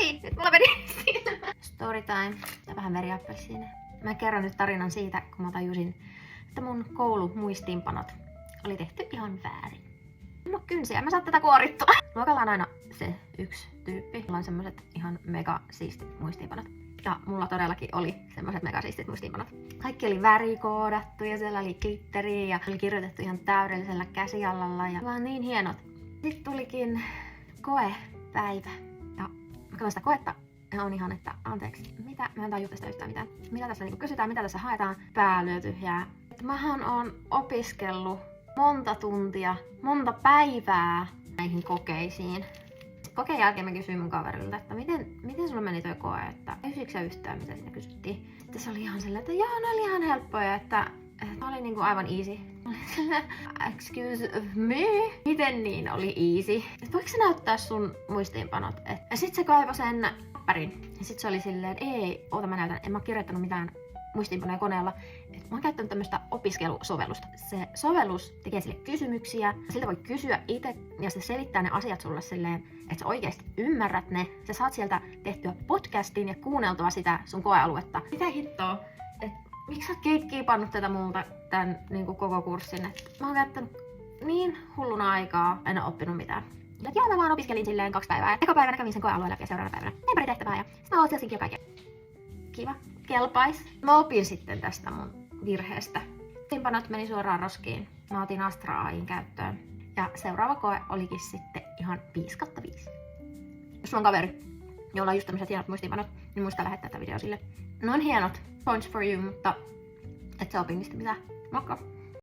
Ai, nyt mulla meni silmä. Storytime. Ja vähän veriappelsiina. Mä kerron nyt tarinan siitä, kun mä tajusin, että mun koulumuistiinpanot oli tehty ihan väärin. No kynsiä, mä saan tätä kuorittua. Luokalla on aina se yksi tyyppi, jolla on semmoset ihan mega siistit muistiinpanot. Ja mulla todellakin oli semmoset mega siistit muistiinpanot. Kaikki oli värikoodattu ja siellä oli glitteriä ja oli kirjoitettu ihan täydellisellä käsialalla ja vaan niin hienot. Sitten tulikin koepäivä ja mä katson sitä koetta ja on ihan, että anteeksi, mitä? Mä en tajua tästä yhtään mitään. Mitä tässä niinku kysytään, mitä tässä haetaan? Pää lyö tyhjää. Mähän oon opiskellut monta tuntia, monta päivää näihin kokeisiin. Kokeen jälkeen mä kysyin mun kaverilta, että miten sulla meni toi koe, että kysyikö sä yhtään, mitä siinä kysyttiin. Sitten se oli ihan silleen, että joo, ne oli ihan helppoja, että oli niinku aivan easy. Excuse me? Miten niin oli easy? Et voiko sä näyttää sun muistiinpanot? Ja sit se kaivoi sen papperin. Ja sit se oli silleen, ei, oota mä näytän, en mä kirjoittanut mitään muistiinpanoja koneella. Mä oon käyttänyt tämmöstä opiskelusovellusta. Se sovellus tekee sille kysymyksiä, siltä voi kysyä itse ja se selittää ne asiat sulle silleen, että sä oikeesti ymmärrät ne. Sä saat sieltä tehtyä podcastin ja kuunneltua sitä sun koealuetta. Mitä hittoa? Miksi sä oot gatekeepannut tätä multa tän niinku koko kurssin? Mä oon käyttänyt niin hulluna aikaa, en oo oppinut mitään. Ja joo, mä vaan opiskelin silleen 2 päivää. Eka päivänä kävin sen koealueen läpi ja seuraavana päivänä ei pari tehtävää ja sit mä ootsin jo kaiken. Kiva. Kelpais. Mä opin sitten tästä mun virheestä. Muistiinpanot meni suoraan roskiin. Mä otin Astra AI:n käyttöön. Ja seuraava koe olikin sitten ihan 5/5. Jos sulla on kaveri, jolla on just tämmöiset hienot muistiinpanot, niin muista lähettää tätä video sille. Ne on hienot. Points for you, mutta et sä opi niistä mitään. Moikka!